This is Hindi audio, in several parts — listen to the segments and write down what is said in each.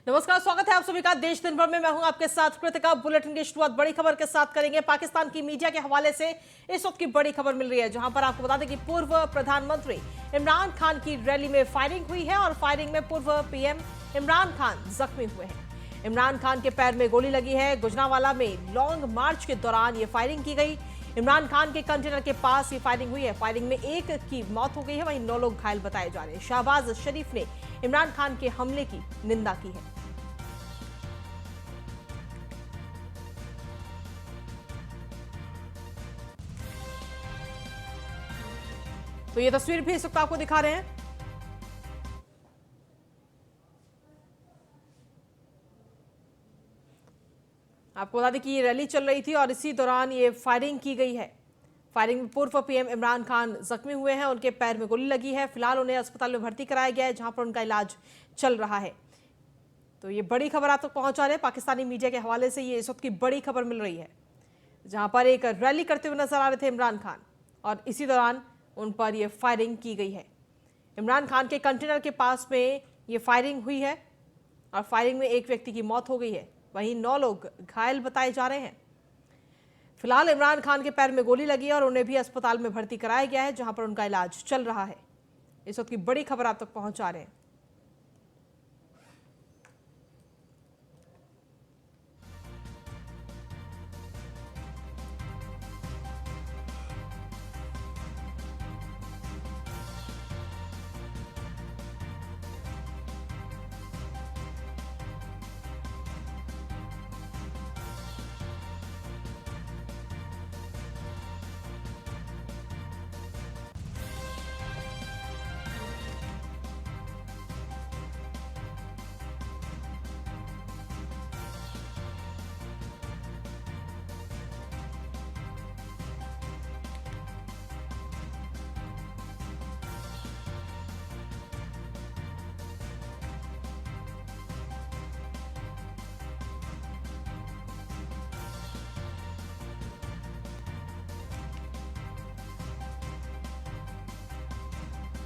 नमस्कार, स्वागत है आप सभी का देश दिन भर में। मैं हूं आपके साथ कृतिका। बुलेटिन की शुरुआत बड़ी खबर के साथ करेंगे। पाकिस्तान की मीडिया के हवाले से इस वक्त की बड़ी खबर मिल रही है, जहां पर आपको बता दें कि पूर्व प्रधानमंत्री इमरान खान की रैली में फायरिंग हुई है और फायरिंग में पूर्व पीएम इमरान खान जख्मी हुए हैं। इमरान खान के पैर में गोली लगी है। गुजरांवाला में लॉन्ग मार्च के दौरान ये फायरिंग की गई। इमरान खान के कंटेनर के पास ये फायरिंग हुई है। फायरिंग में एक की मौत हो गई है, वहीं 9 लोग घायल बताए जा रहे हैं। शहबाज शरीफ ने इमरान खान के हमले की निंदा की है। तो ये तस्वीर भी इस वक्त आपको दिखा रहे हैं। आपको बता दें कि ये रैली चल रही थी और इसी दौरान ये फायरिंग की गई है। फायरिंग में पूर्व पीएम इमरान खान जख्मी हुए हैं। उनके पैर में गोली लगी है। फिलहाल उन्हें अस्पताल में भर्ती कराया गया है, जहां पर उनका इलाज चल रहा है। तो ये बड़ी खबर आप तक पहुंचा रहे हैं। पाकिस्तानी मीडिया के हवाले से ये इस वक्त की बड़ी खबर मिल रही है, जहां पर एक रैली करते हुए नजर आ रहे थे इमरान खान और इसी दौरान उन पर यह फायरिंग की गई है। इमरान खान के कंटेनर के पास में ये फायरिंग हुई है और फायरिंग में एक व्यक्ति की मौत हो गई है, वहीं 9 लोग घायल बताए जा रहे हैं। फिलहाल इमरान खान के पैर में गोली लगी है और उन्हें भी अस्पताल में भर्ती कराया गया है, जहां पर उनका इलाज चल रहा है। इस वक्त की बड़ी खबर आप तक पहुंचा रहे हैं।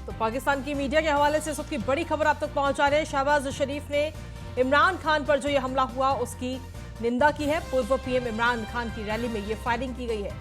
तो पाकिस्तान की मीडिया के हवाले से सबकी बड़ी खबर आप तक पहुंचा रहे हैं। शहबाज शरीफ ने इमरान खान पर जो ये हमला हुआ उसकी निंदा की है। पूर्व पीएम इमरान खान की रैली में ये फायरिंग की गई है।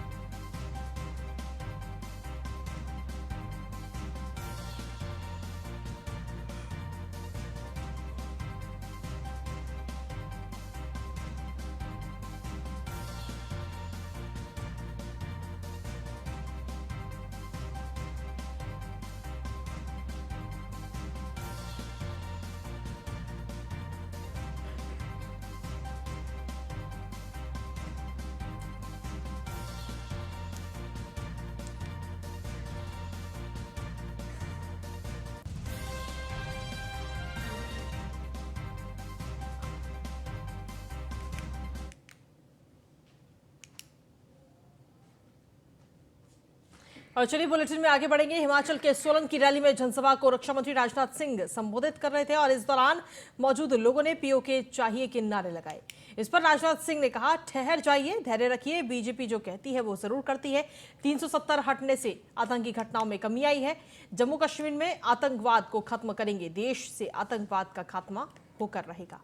और चलिए बुलेटिन में आगे बढ़ेंगे। हिमाचल के सोलन की रैली में जनसभा को रक्षा मंत्री राजनाथ सिंह संबोधित कर रहे थे और इस दौरान मौजूद लोगों ने पीओके चाहिए के नारे लगाए। इस पर राजनाथ सिंह ने कहा, ठहर जाइए, धैर्य रखिए, बीजेपी जो कहती है वो जरूर करती है। 370 हटने से आतंकी घटनाओं में कमी आई है। जम्मू कश्मीर में आतंकवाद को खत्म करेंगे। देश से आतंकवाद का खात्मा होकर रहेगा।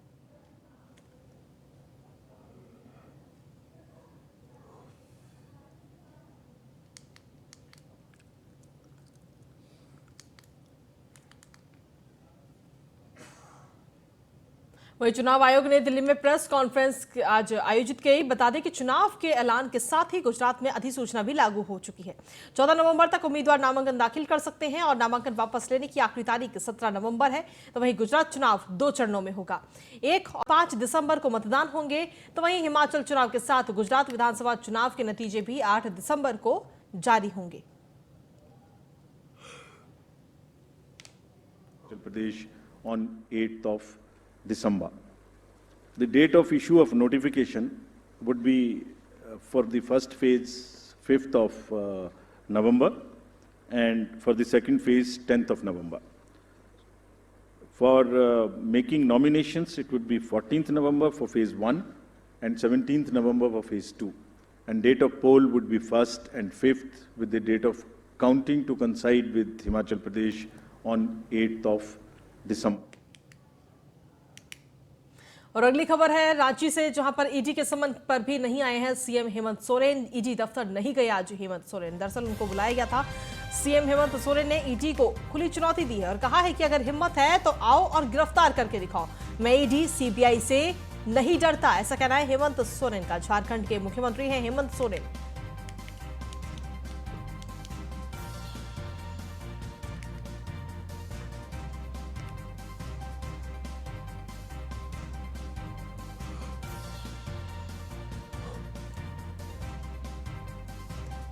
वहीं चुनाव आयोग ने दिल्ली में प्रेस कॉन्फ्रेंस आज आयोजित की। बता दें कि चुनाव के ऐलान के साथ ही गुजरात में अधिसूचना भी लागू हो चुकी है। 14 नवंबर तक उम्मीदवार नामांकन दाखिल कर सकते हैं और नामांकन वापस लेने की आखिरी तारीख 17 नवंबर है। तो वहीं गुजरात चुनाव 2 चरणों में होगा। 1 और 5 दिसंबर को मतदान होंगे। तो वहीं हिमाचल चुनाव के साथ गुजरात विधानसभा चुनाव के नतीजे भी 8 दिसंबर को जारी होंगे। Uttar Pradesh on 8th of December. The date of issue of notification would be for the first phase 5th of November and for the second phase 10th of November. For making nominations, it would be 14th November for phase 1 and 17th November for phase 2. And date of poll would be 1st and 5th with the date of counting to coincide with Himachal Pradesh on 8th of December. और अगली खबर है रांची से, जहां पर ईडी के समन पर भी नहीं आए हैं सीएम हेमंत सोरेन। ईडी दफ्तर नहीं गए आज हेमंत सोरेन। दरअसल उनको बुलाया गया था। सीएम हेमंत सोरेन ने ईडी को खुली चुनौती दी है और कहा है कि अगर हिम्मत है तो आओ और गिरफ्तार करके दिखाओ। मैं ईडी सीबीआई से नहीं डरता, ऐसा कहना है हेमंत सोरेन का। झारखंड के मुख्यमंत्री हैं हेमंत सोरेन।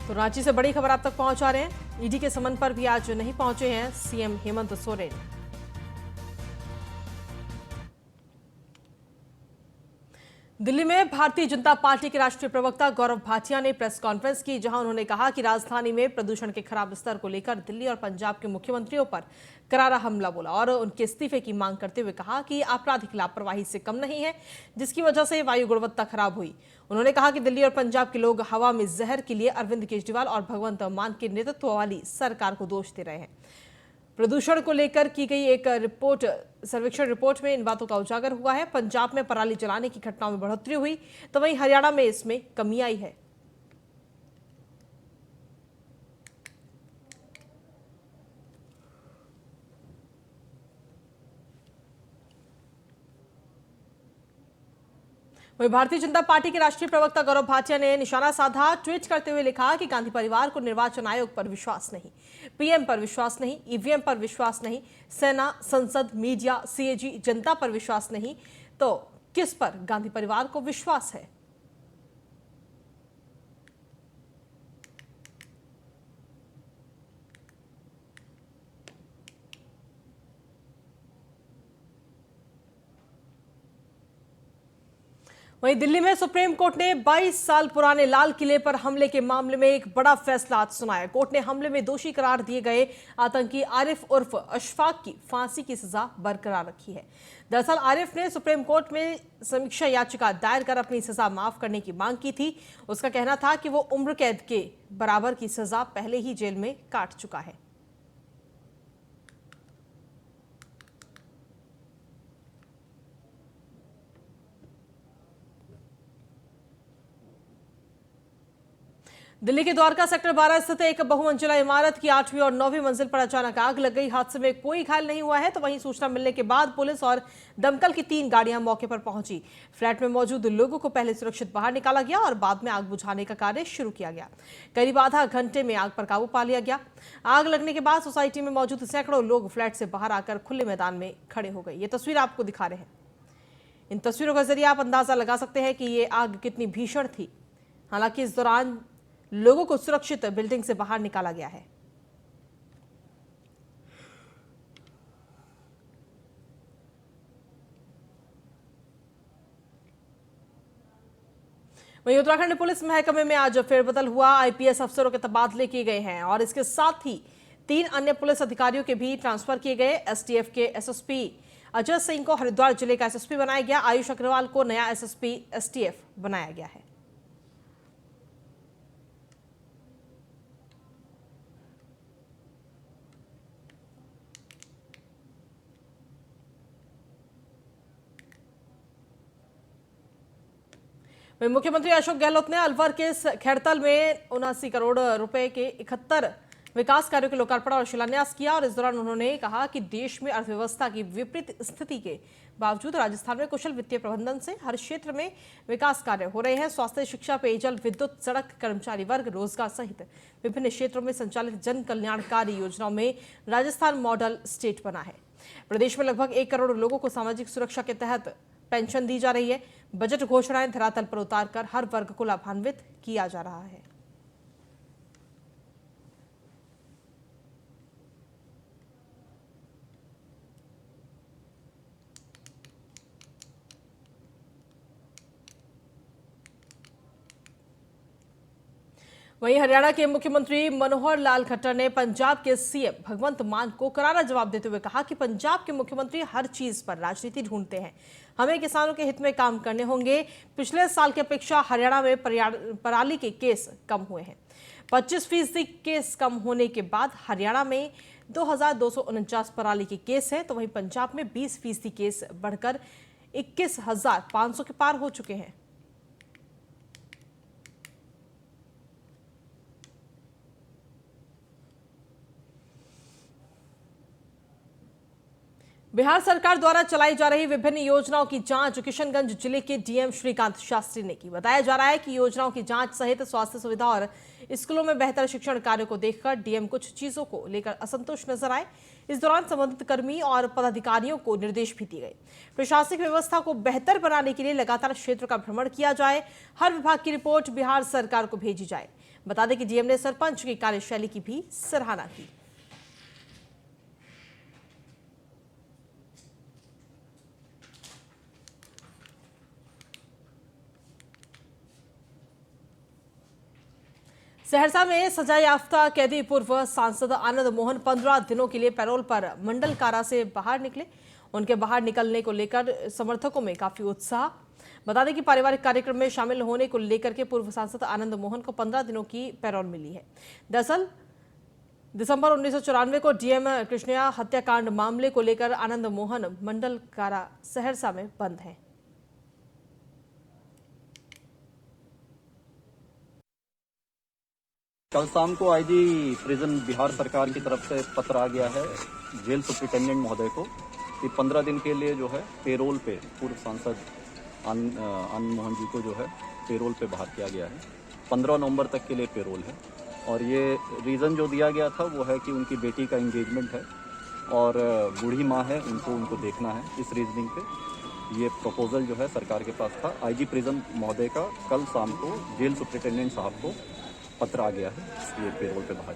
तो रांची से बड़ी खबर आप तक पहुंचा रहे हैं। ईडी के समन पर भी आज नहीं पहुंचे हैं सीएम हेमंत सोरेन। दिल्ली में भारतीय जनता पार्टी के राष्ट्रीय प्रवक्ता गौरव भाटिया ने प्रेस कॉन्फ्रेंस की, जहां उन्होंने कहा कि राजधानी में प्रदूषण के खराब स्तर को लेकर दिल्ली और पंजाब के मुख्यमंत्रियों पर करारा हमला बोला और उनके इस्तीफे की मांग करते हुए कहा कि आपराधिक लापरवाही से कम नहीं है, जिसकी वजह से वायु गुणवत्ता खराब हुई। उन्होंने कहा कि दिल्ली और पंजाब के लोग हवा में जहर के लिए अरविंद केजरीवाल और भगवंत मान के नेतृत्व वाली सरकार को दोष दे रहे हैं। प्रदूषण को लेकर की गई एक सर्वेक्षण रिपोर्ट में इन बातों का उजागर हुआ है। पंजाब में पराली जलाने की घटनाओं में बढ़ोतरी हुई, तो वहीं हरियाणा में इसमें कमी आई है। वहीं भारतीय जनता पार्टी के राष्ट्रीय प्रवक्ता गौरव भाटिया ने निशाना साधा। ट्वीट करते हुए लिखा कि गांधी परिवार को निर्वाचन आयोग पर विश्वास नहीं, पीएम पर विश्वास नहीं, ईवीएम पर विश्वास नहीं, सेना, संसद, मीडिया, सीएजी, जनता पर विश्वास नहीं, तो किस पर गांधी परिवार को विश्वास है। वहीं दिल्ली में सुप्रीम कोर्ट ने 22 साल पुराने लाल किले पर हमले के मामले में एक बड़ा फैसला आज सुनाया। कोर्ट ने हमले में दोषी करार दिए गए आतंकी आरिफ उर्फ अशफाक की फांसी की सजा बरकरार रखी है। दरअसल आरिफ ने सुप्रीम कोर्ट में समीक्षा याचिका दायर कर अपनी सजा माफ करने की मांग की थी। उसका कहना था कि वो उम्र कैद के बराबर की सजा पहले ही जेल में काट चुका है। दिल्ली के द्वारका सेक्टर 12 स्थित एक बहुमंजिला इमारत की 8वीं और 9वीं मंजिल पर अचानक आग लग गई। हादसे में कोई घायल नहीं हुआ है, तो वहीं सूचना मिलने के बाद पुलिस और दमकल की 3 गाड़ियां मौके पर पहुंची। फ्लैट में मौजूद लोगों को पहले सुरक्षित बाहर निकाला गया और बाद में आग बुझाने का कार्य शुरू किया गया। करीब आधा घंटे में आग पर काबू पा लिया गया। आग लगने के बाद सोसाइटी में मौजूद सैकड़ों लोग फ्लैट से बाहर आकर खुले मैदान में खड़े हो गए। ये तस्वीर आपको दिखा रहे हैं। इन तस्वीरों के जरिए आप अंदाजा लगा सकते हैं कि ये आग कितनी भीषण थी। हालांकि इस दौरान लोगों को सुरक्षित बिल्डिंग से बाहर निकाला गया है। वहीं उत्तराखंड पुलिस महकमे में आज फेरबदल हुआ। आईपीएस अफसरों के तबादले किए गए हैं और इसके साथ ही 3 अन्य पुलिस अधिकारियों के भी ट्रांसफर किए गए। एसटीएफ के एसएसपी अजय सिंह को हरिद्वार जिले का एसएसपी बनाया गया। आयुष अग्रवाल को नया एसएसपी एसटीएफ बनाया गया है। वहीं मुख्यमंत्री अशोक गहलोत ने अलवर के खैरतल में 79 करोड़ रुपए के 71 विकास कार्यों के लोकार्पण और शिलान्यास किया और इस दौरान उन्होंने कहा कि देश में अर्थव्यवस्था की विपरीत स्थिति के बावजूद राजस्थान में कुशल वित्तीय प्रबंधन से हर क्षेत्र में विकास कार्य हो रहे हैं। स्वास्थ्य, शिक्षा, पेयजल, विद्युत, सड़क, कर्मचारी वर्ग, रोजगार सहित विभिन्न क्षेत्रों में संचालित जन कल्याणकारी योजनाओं में राजस्थान मॉडल स्टेट बना है। प्रदेश में लगभग 1 करोड़ लोगों को सामाजिक सुरक्षा के तहत पेंशन दी जा रही है। बजट घोषणाएं धरातल पर उतारकर हर वर्ग को लाभान्वित किया जा रहा है। वहीं हरियाणा के मुख्यमंत्री मनोहर लाल खट्टर ने पंजाब के सीएम भगवंत मान को करारा जवाब देते हुए कहा कि पंजाब के मुख्यमंत्री हर चीज पर राजनीति ढूंढते हैं। हमें किसानों के हित में काम करने होंगे। पिछले साल की अपेक्षा हरियाणा में पराली के केस कम हुए हैं। 25% केस कम होने के बाद हरियाणा में 2249 पराली के केस हैं, तो वहीं पंजाब में 20% केस बढ़कर 21,500 के पार हो चुके हैं। बिहार सरकार द्वारा चलाई जा रही विभिन्न योजनाओं की जांच किशनगंज जिले के डीएम श्रीकांत शास्त्री ने की। बताया जा रहा है कि योजनाओं की जांच सहित स्वास्थ्य सुविधा और स्कूलों में बेहतर शिक्षण कार्य को देखकर डीएम कुछ चीजों को लेकर असंतुष्ट नजर आए। इस दौरान संबंधित कर्मी और पदाधिकारियों को निर्देश भी दिए गए। प्रशासनिक व्यवस्था को बेहतर बनाने के लिए लगातार क्षेत्र का भ्रमण किया जाए, हर विभाग की रिपोर्ट बिहार सरकार को भेजी जाए। बता दें कि डीएम ने सरपंच की कार्यशैली की भी सराहना की। सहरसा में सजा याफ्ता कैदी पूर्व सांसद आनंद मोहन 15 दिनों के लिए पैरोल पर मंडल कारा से बाहर निकले। उनके बाहर निकलने को लेकर समर्थकों में काफी उत्साह। बता दें कि पारिवारिक कार्यक्रम में शामिल होने को लेकर के पूर्व सांसद आनंद मोहन को 15 दिनों की पैरोल मिली है। दरअसल दिसंबर 1994 को डीएम कृष्णया हत्याकांड मामले को लेकर आनंद मोहन मंडल कारा सहरसा में बंद है। कल शाम को आईजी प्रिजन बिहार सरकार की तरफ से पत्र आ गया है जेल सुप्रिंटेंडेंट महोदय को कि 15 दिन के लिए जो है पेरोल पे पूर्व सांसद आनंद मोहन जी को जो है पेरोल पे बाहर किया गया है। 15 नवंबर तक के लिए पेरोल है और ये रीज़न जो दिया गया था वो है कि उनकी बेटी का इंगेजमेंट है और बूढ़ी माँ है, उनको देखना है। इस रीजनिंग पे ये प्रपोजल जो है सरकार के पास था। आईजी प्रिजन महोदय का कल शाम को जेल सुप्रिंटेंडेंट साहब को पत्र आ गया है, इसलिए पेरोल पे बाहर।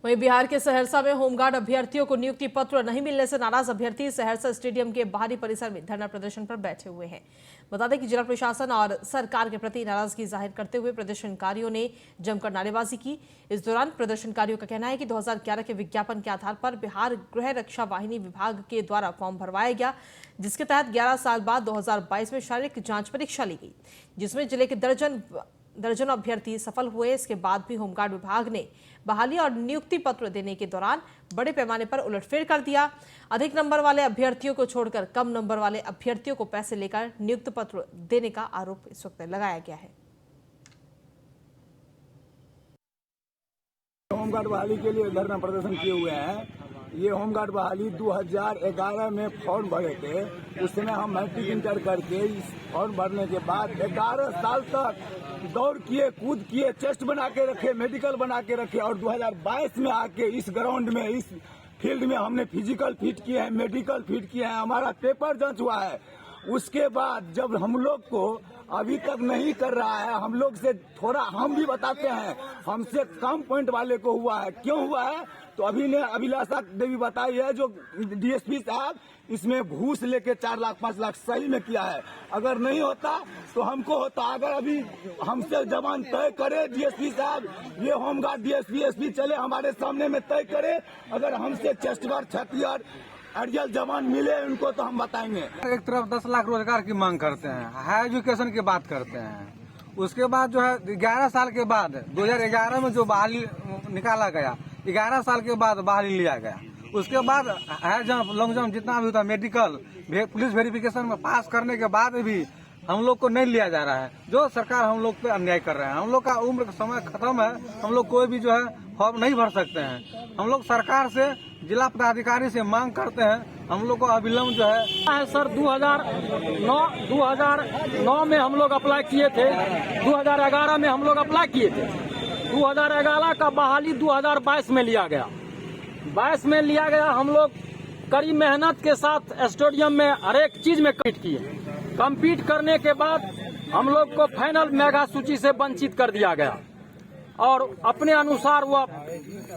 वहीं बिहार के सहरसा में होमगार्ड अभ्यर्थियों को नियुक्ति पत्र नहीं मिलने से नाराज अभ्यर्थी सहरसा स्टेडियम के बाहरी परिसर में धरना प्रदर्शन पर बैठे हुए हैं। बता दें कि जिला प्रशासन और सरकार के प्रति नाराजगी जाहिर करते हुए प्रदर्शनकारियों ने जमकर नारेबाजी की। इस दौरान प्रदर्शनकारियों का कहना है कि 2011 के विज्ञापन के आधार पर बिहार गृह रक्षा वाहिनी विभाग के द्वारा फॉर्म भरवाया गया, जिसके तहत 11 साल बाद 2022 में शारीरिक जांच परीक्षा ली गई, जिसमें जिले के दर्जनों अभ्यर्थी सफल हुए। इसके बाद भी होमगार्ड विभाग ने बहाली और नियुक्ति पत्र देने के दौरान बड़े पैमाने पर उलटफेर कर दिया। अधिक नंबर वाले अभ्यर्थियों को छोड़कर कम नंबर वाले अभ्यर्थियों को पैसे लेकर नियुक्ति पत्र देने का आरोप इस वक्त लगाया गया है। होमगार्ड बहाली के लिए धरना प्रदर्शन किए हुए हैं। ये होमगार्ड बहाली 2011 में फॉर्म भरे थे। उस समय हम मैट्रिक इंटर करके इस फॉर्म भरने के बाद 11 साल तक दौड़ किए, कूद किए, चेस्ट बना के रखे, मेडिकल बना के रखे और 2022 में आके इस ग्राउंड में, इस फील्ड में हमने फिजिकल फिट किए हैं, मेडिकल फिट किए हैं, हमारा पेपर जांच हुआ है। उसके बाद जब हम लोग को अभी तक नहीं कर रहा है, हम लोग से थोड़ा हम भी बताते हैं, हमसे कम पॉइंट वाले को हुआ है। क्यों हुआ है तो अभिलाषा देवी बताई है जो डीएसपी साहब, इसमें घूस लेके 4 लाख 5 लाख सही में किया है। अगर नहीं होता तो हमको होता। अगर अभी हमसे जवान तय करे डीएसपी साहब, ये होमगार्ड डीएसपी एसपी चले हमारे सामने में तय करे, अगर हमसे चेस्टगार्ड छतियार एरियल जवान मिले उनको तो हम बताएंगे। एक तरफ 10 लाख रोजगार की मांग करते हैं, हाई एजुकेशन की बात करते हैं। उसके बाद जो है 11 साल के बाद 2011 में जो बहाली निकाला गया, 11 साल के बाद बहाली लिया गया। उसके बाद हाई जंप, लॉन्ग जंप जितना भी होता मेडिकल, पुलिस वेरिफिकेशन में पास करने के बाद भी हम लोग को नहीं लिया जा रहा है। जो सरकार हम लोग पे अन्याय कर रहे हैं। हम लोग का उम्र का समय खत्म है, हम लोग कोई भी जो है फॉर्म नहीं भर सकते हैं। हम लोग सरकार से, जिला पदाधिकारी से मांग करते हैं, हम लोग को अविलंब जो है सर 2009 में हम लोग अप्लाई किए थे, 2011 में हम लोग अप्लाई किए थे। 2011 का बहाली 2022 में लिया गया। 22 में लिया गया। हम लोग कड़ी मेहनत के साथ स्टेडियम में हर एक चीज में कम्पीट किए। कम्पीट करने के बाद हम लोग को फाइनल मेगा सूची से वंचित कर दिया गया और अपने अनुसार वो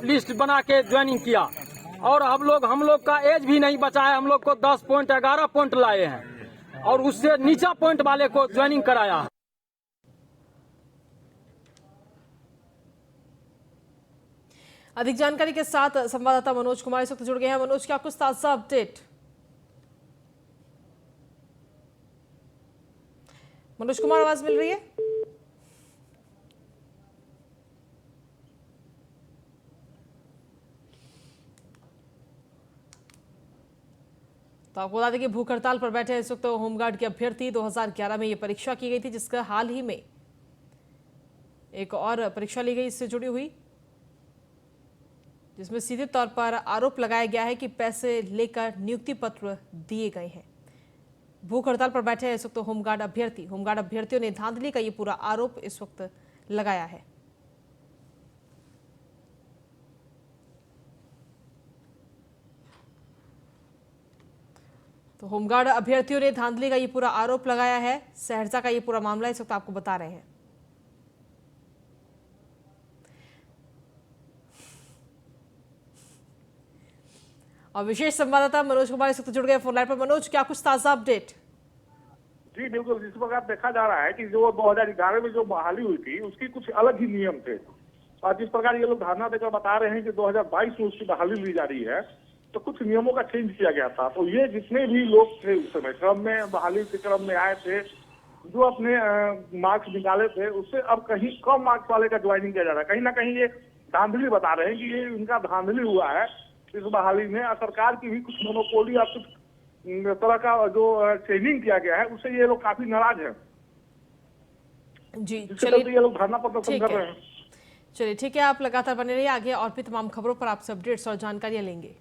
लिस्ट बना के ज्वाइनिंग किया। और हम लोग का एज भी नहीं बचा है। हम लोग को 10 पॉइंट 11 पॉइंट लाए हैं और उससे नीचा पॉइंट वाले को ज्वाइनिंग कराया है। अधिक जानकारी के साथ संवाददाता मनोज कुमार इस वक्त जुड़ गए हैं। मनोज, क्या कुछ ताजा अपडेट? मनोज कुमार, आवाज मिल रही है? तो आपको बता दें कि भूख हड़ताल पर बैठे इस वक्त होमगार्ड के अभ्यर्थी 2011 में ये परीक्षा की गई थी, जिसका हाल ही में एक और परीक्षा ली गई इससे जुड़ी हुई, जिसमें सीधे तौर पर आरोप लगाया गया है कि पैसे लेकर नियुक्ति पत्र दिए गए हैं। भूख हड़ताल पर बैठे हैं इस वक्त होमगार्ड अभ्यर्थियों ने धांधली का ये पूरा आरोप इस वक्त लगाया है। तो होमगार्ड अभ्यर्थियों ने धांधली का ये पूरा आरोप लगाया है। सहरसा का ये पूरा मामला इस वक्त आपको बता रहे हैं। और विशेष संवाददाता मनोज कुमार इस वक्त जुड़ गए फोन लाइन पर। मनोज, क्या कुछ ताजा अपडेट? जी बिल्कुल, जिस प्रकार देखा जा रहा है कि जो 2011 में जो बहाली हुई थी उसकी कुछ अलग ही नियम थे, और जिस प्रकार ये लोग धारणा देकर बता रहे हैं कि 2022 में उसकी बहाली ली जा रही है, तो कुछ नियमों का चेंज किया गया था। तो ये जितने भी लोग थे उस समय क्रम में बहाली के क्रम में आए थे, जो अपने मार्क्स निकाले थे, उससे अब कहीं कम मार्क्स वाले का ज्वाइनिंग किया जा रहा है। कहीं ना कहीं ये धांधली बता रहे हैं कि ये इनका धांधली हुआ है इस बहाली में। सरकार की भी कुछ मोनोपोली या कुछ तरह का जो ट्रेनिंग किया गया है उससे ये लोग काफी नाराज हैं। जी जिसके चलिए, चलते ये लोग धरना प्रदर्शन कर रहे हैं। चलिए ठीक है, आप लगातार बने रहिए, आगे और भी तमाम खबरों पर आपसे अपडेट्स और जानकारियां लेंगे।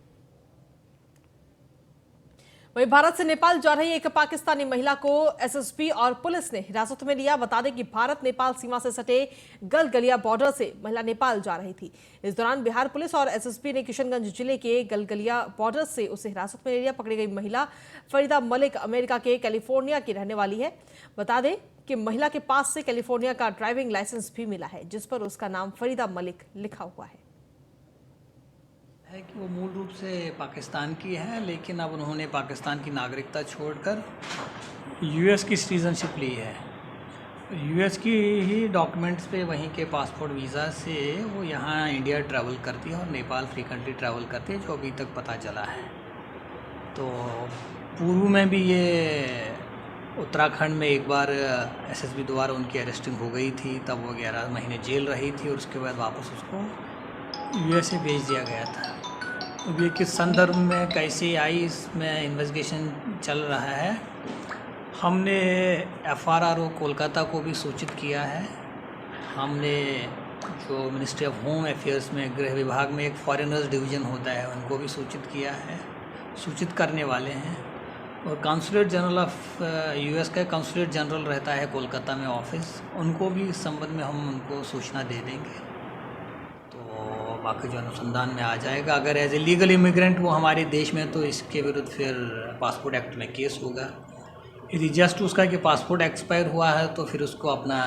वहीं भारत से नेपाल जा रही एक पाकिस्तानी महिला को एसएसबी और पुलिस ने हिरासत में लिया। बता दें कि भारत नेपाल सीमा से सटे गलगलिया बॉर्डर से महिला नेपाल जा रही थी। इस दौरान बिहार पुलिस और एसएसबी ने किशनगंज जिले के गलगलिया बॉर्डर से उसे हिरासत में ले लिया। पकड़ी गई महिला फरीदा मलिक अमेरिका के कैलिफोर्निया की रहने वाली है। बता दें कि महिला के पास से कैलिफोर्निया का ड्राइविंग लाइसेंस भी मिला है, जिस पर उसका नाम फरीदा मलिक लिखा हुआ है कि वो मूल रूप से पाकिस्तान की है, लेकिन अब उन्होंने पाकिस्तान की नागरिकता छोड़कर यूएस की सिटीज़नशिप ली है। यूएस की ही डॉक्यूमेंट्स पे वहीं के पासपोर्ट वीज़ा से वो यहाँ इंडिया ट्रैवल करती है और नेपाल फ्रीक्वेंटली ट्रैवल करती है, जो अभी तक पता चला है। तो पूर्व में भी ये उत्तराखंड में एक बार एसएसबी द्वारा उनकी अरेस्टिंग हो गई थी, तब वो 11 महीने जेल रही थी और उसके बाद वापस उसको यूएसए भेज दिया गया था। अब ये किस संदर्भ में कैसे आई, इसमें इन्वेस्टिगेशन चल रहा है। हमने एफआरआरओ कोलकाता को भी सूचित किया है। हमने जो मिनिस्ट्री ऑफ होम अफेयर्स में गृह विभाग में एक फॉरेनर्स डिवीज़न होता है, उनको भी सूचित किया है, सूचित करने वाले हैं। और काउंसलेट जनरल ऑफ यूएस का काउंसलेट जनरल रहता है कोलकाता में ऑफिस, उनको भी इस संबंध में हम उनको सूचना दे देंगे। बाकी जो अनुसंधान में आ जाएगा, अगर एज ए लीगल इमिग्रेंट वो हमारे देश में, तो इसके विरुद्ध फिर पासपोर्ट एक्ट में केस होगा। यदि जस्ट उसका कि पासपोर्ट एक्सपायर हुआ है तो फिर उसको अपना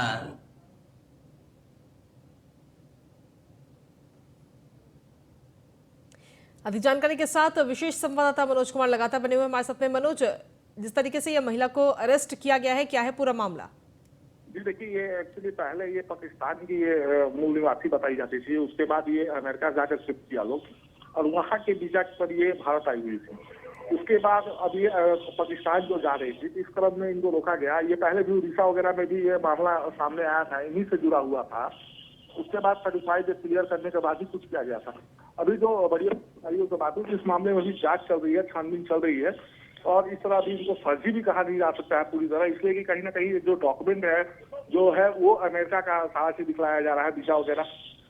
अधिक जानकारी के साथ विशेष संवाददाता मनोज कुमार लगातार बने हुए हमारे साथ में। मनोज, जिस तरीके से यह महिला को अरेस्ट किया गया है, क्या है पूरा मामला? जी देखिए, ये एक्चुअली पहले ये पाकिस्तान की ये मूल निवासी बताई जाती थी, उसके बाद ये अमेरिका जाकर शिफ्ट किया लोग और वहाँ के वीजा पर ये भारत आई हुई थी। उसके बाद अब ये पाकिस्तान जो जा रही थी, इस क्रम में इनको रोका गया। ये पहले भी उड़ीसा वगैरह में भी ये मामला सामने आया था, इन्हीं से जुड़ा हुआ था। उसके बाद सर्टिफाइड क्लियर करने के बाद ही कुछ किया गया था। अभी जो बड़ी अधिकारियों से बात हुई, इस मामले में भी जांच चल रही है, छानबीन चल रही है, और इस तरह अभी इनको फर्जी भी कहा नहीं जा सकता है पूरी तरह, इसलिए कि कहीं ना कहीं जो डॉक्यूमेंट है जो है वो अमेरिका का सारा से दिखलाया जा रहा है, वीजा वगैरह।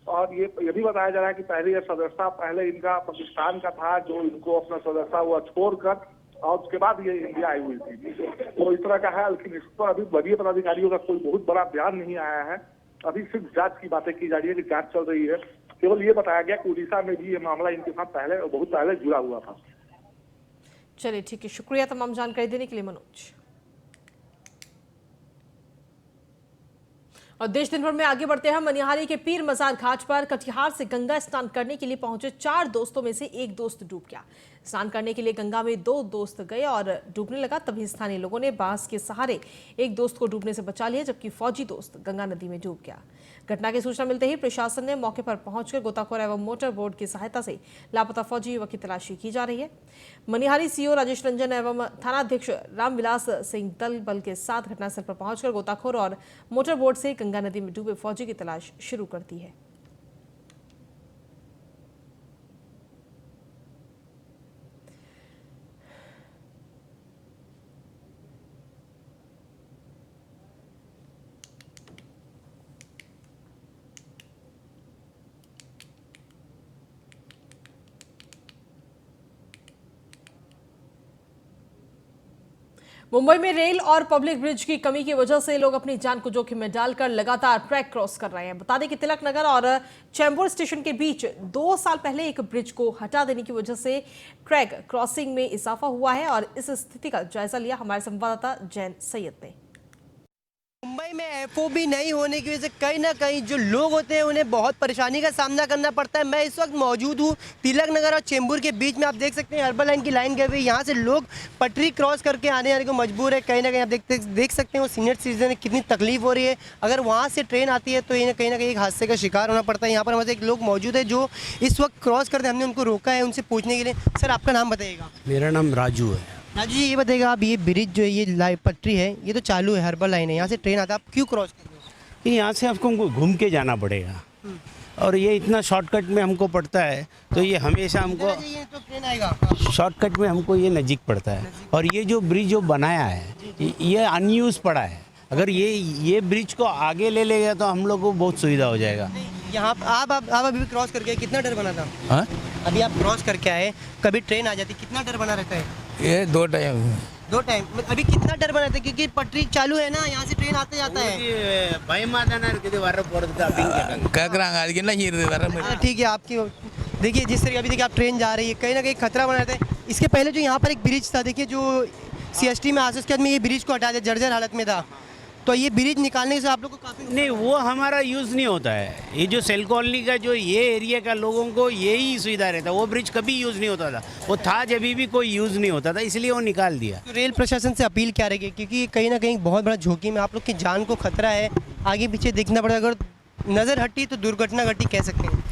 और ये भी बताया जा रहा है कि पहले ये सदस्यता पहले इनका पाकिस्तान का था, जो इनको अपना सदस्यता हुआ छोड़कर, और उसके बाद ये इंडिया आई हुई थी। तो इस तरह का है, लेकिन इस पर अभी वरीय पदाधिकारियों का कोई बहुत बड़ा बयान नहीं आया है। अभी सिर्फ जांच की बातें की जा रही है कि जांच चल रही है। केवल ये बताया गया कि उड़ीसा में भी ये मामला इनके साथ पहले बहुत पहले जुड़ा हुआ था। चलिए ठीक है, शुक्रिया तमाम जानकारी देने के लिए मनोज। और देश दिन भर में आगे बढ़ते हैं। मनिहारी के पीर मजार घाट पर कटिहार से गंगा स्नान करने के लिए पहुंचे 4 दोस्तों में से एक दोस्त डूब गया। स्नान करने के लिए गंगा में 2 दोस्त गए और डूबने लगा, तभी स्थानीय लोगों ने बांस के सहारे एक दोस्त को डूबने से बचा लिया, जबकि फौजी दोस्त गंगा नदी में डूब गया। घटना की सूचना मिलते ही प्रशासन ने मौके पर पहुंचकर गोताखोर एवं मोटर बोर्ड की सहायता से लापता फौजी युवक की तलाशी की जा रही है। मनिहारी सीओ राजेश रंजन एवं थानाध्यक्ष रामविलास सिंह दल बल के साथ घटनास्थल पर पहुंचकर गोताखोर और मोटर बोर्ड से गंगा नदी में डूबे फौजी की तलाश शुरू कर दी है। मुंबई में रेल और पब्लिक ब्रिज की कमी की वजह से लोग अपनी जान को जोखिम में डालकर लगातार ट्रैक क्रॉस कर रहे हैं। बता दें कि तिलक नगर और चेंबूर स्टेशन के बीच 2 साल पहले एक ब्रिज को हटा देने की वजह से ट्रैक क्रॉसिंग में इजाफा हुआ है और इस स्थिति का जायजा लिया हमारे संवाददाता जैन सैयद ने। मुंबई में एफओबी नहीं होने की वजह से कहीं ना कहीं जो लोग होते हैं उन्हें बहुत परेशानी का सामना करना पड़ता है। मैं इस वक्त मौजूद हूँ तिलक नगर और चेंबूर के बीच में। आप देख सकते हैं अर्बन लाइन की लाइन गई हुई, यहाँ से लोग पटरी क्रॉस करके आने जाने को मजबूर है। कहीं ना कहीं आप देख सकते हैं वो सीनियर सिटीजन कितनी तकलीफ हो रही है। अगर वहाँ से ट्रेन आती है तो इन्हें कहीं ना कहीं एक हादसे का शिकार होना पड़ता है। यहाँ पर हमारे एक लोग मौजूद है जो इस वक्त क्रॉस करते, हमने उनको रोका है उनसे पूछने के लिए। सर आपका नाम बताइएगा। मेरा नाम राजू है। राजू जी ये बताइएगा, आप ये ब्रिज जो है ये पटरी है ये तो चालू है, हर्बल लाइन है, यहाँ से ट्रेन आता है, आप क्यों क्रॉस कर रहे हो? यहाँ से आपको घूम के जाना पड़ेगा और ये इतना शॉर्टकट में हमको पड़ता है तो ये हमेशा हमको तो ट्रेन आएगा शॉर्टकट में हमको ये नज़दीक पड़ता है। और ये जो ब्रिज जो बनाया है ये अनयूज़ पड़ा है। अगर ये ब्रिज को आगे ले लेगा तो हम लोग को बहुत सुविधा हो जाएगा। यहाँ आप अभी क्रॉस करके आए, कितना डर बना था? हाँ अभी आप क्रॉस करके आए, कभी ट्रेन आ जाती, कितना डर बना रहता है? ये 2 टाइम अभी कितना डर बना था क्योंकि पटरी चालू है ना, यहाँ से ट्रेन आते जाता है। ठीक है आपकी देखिए जिस तरीके अभी देखिए आप ट्रेन जा रही है कहीं ना कहीं खतरा बना रहता है। इसके पहले जो यहाँ पर एक ब्रिज था देखिए जो CST में आसपास के आदमी ये ब्रिज को हटा दिया, जर्जर हालत में था, तो ये ब्रिज निकालने से आप लोग को काफ़ी नहीं वो हमारा यूज़ नहीं होता है। ये जो सेल कॉलोनी का जो ये एरिया का लोगों को यही सुविधा रहता है। वो ब्रिज कभी यूज़ नहीं होता था, वो था जब भी कोई यूज़ नहीं होता था इसलिए वो निकाल दिया। तो रेल प्रशासन से अपील क्या रहेगी क्योंकि कहीं ना कहीं बहुत बड़ा जोखिम है, आप लोग की जान को खतरा है, आगे पीछे देखना पड़ेगा, अगर नज़र हटी तो दुर्घटना घटी कह सकते हैं।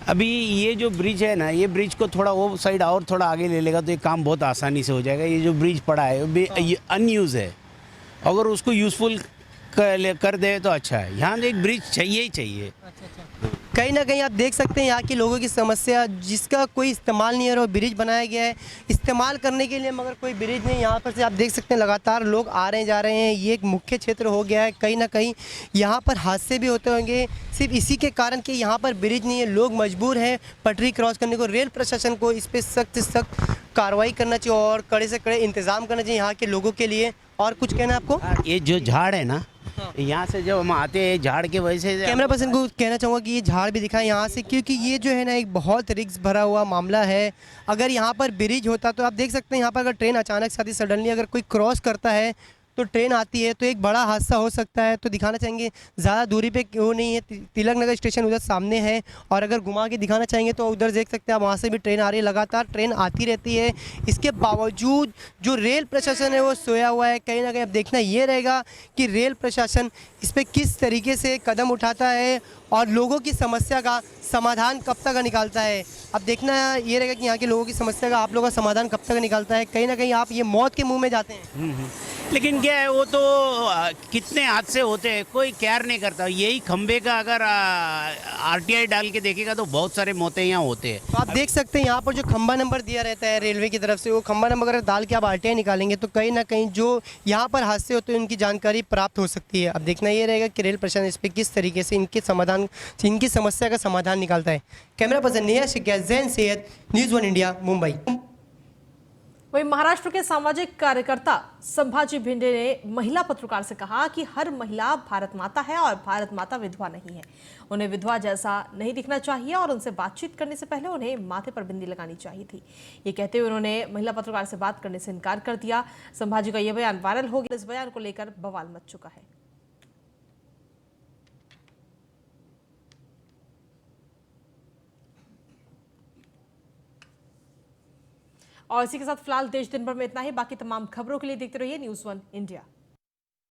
अभी ये जो ब्रिज है ना, ये ब्रिज को थोड़ा वो साइड और थोड़ा आगे ले लेगा तो ये काम बहुत आसानी से हो जाएगा। ये जो ब्रिज पड़ा है ये अनयूज़ है, अगर उसको यूज़फुल कर दे तो अच्छा है। यहाँ एक ब्रिज चाहिए ही चाहिए। कहीं ना कहीं आप देख सकते हैं यहाँ के लोगों की समस्या, जिसका कोई इस्तेमाल नहीं है और ब्रिज बनाया गया है इस्तेमाल करने के लिए, मगर कोई ब्रिज नहीं। यहाँ पर से आप देख सकते हैं लगातार लोग आ रहे हैं जा रहे हैं, ये एक मुख्य क्षेत्र हो गया है। कहीं ना कहीं यहाँ पर हादसे भी होते होंगे सिर्फ इसी के कारण कि यहाँ पर ब्रिज नहीं है, लोग मजबूर हैं पटरी क्रॉस करने को। रेल प्रशासन को इस पर सख्त से सख्त कार्रवाई करना चाहिए और कड़े से कड़े इंतज़ाम करना चाहिए यहाँ के लोगों के लिए। और कुछ कहना है आपको? ये जो झाड़ है ना, यहाँ से जब हम आते हैं झाड़ के वजह से कैमरा पर्सन को कहना चाहूँगा कि ये झाड़ भी दिखाएं यहाँ से, क्योंकि ये जो है ना एक बहुत रिस्क भरा हुआ मामला है। अगर यहाँ पर ब्रिज होता तो आप देख सकते हैं यहाँ पर अगर ट्रेन अचानक साथ ही सडनली अगर कोई क्रॉस करता है तो ट्रेन आती है तो एक बड़ा हादसा हो सकता है। तो दिखाना चाहेंगे ज़्यादा दूरी पे क्यों नहीं है, तिलक नगर स्टेशन उधर सामने है और अगर घुमा के दिखाना चाहेंगे तो उधर देख सकते हैं आप, वहाँ से भी ट्रेन आ रही है, लगातार ट्रेन आती रहती है। इसके बावजूद जो रेल प्रशासन है वो सोया हुआ है। कहीं ना कहीं अब देखना ये रहेगा कि रेल प्रशासन इस पर किस तरीके से कदम उठाता है और लोगों की समस्या का समाधान कब तक निकालता है। अब देखना ये रहेगा कि यहाँ के लोगों की समस्या का आप लोगों का समाधान कब तक निकालता है। कहीं ना कहीं आप ये मौत के मुंह में जाते हैं। लेकिन क्या है वो तो कितने हादसे होते हैं कोई केयर नहीं करता। यही खंबे का अगर RTI डाल के देखेगा तो बहुत सारे मौतें यहाँ होते हैं। तो आप देख सकते हैं यहाँ पर जो खंबा नंबर दिया रहता है रेलवे की तरफ से, वो खंबा नंबर अगर डाल के आप RTI निकालेंगे तो कहीं ना कहीं जो यहाँ पर हादसे होते हैं उनकी जानकारी प्राप्त हो सकती है। अब देखना ये रहेगा कि रेल प्रशासन इस पर किस तरीके से इनकी समस्या का समाधान निकालता है। Camera person Neha Shikiya, Jain Syed, News 1 India, Mumbai. वहीं महाराष्ट्र के सामाजिक कार्यकर्ता संभाजी भिंडे ने महिला पत्रकार से कहा कि हर महिला भारत माता है और भारत माता विधवा नहीं है। उन्हें विधवा जैसा नहीं दिखना चाहिए और उनसे बातचीत करने से पहले उन्हें माथे पर बिंदी लगानी चाहिए थी। ये कहते हुए उन्होंने महिला पत्रकार से बात करने से इनकार कर दिया। संभाजी का यह बयान वायरल हो गया। इस बयान को लेकर बवाल मच चुका है। और इसी के साथ फिलहाल देश दिन भर में इतना ही। बाकी तमाम खबरों के लिए देखते रहिए News 1 इंडिया।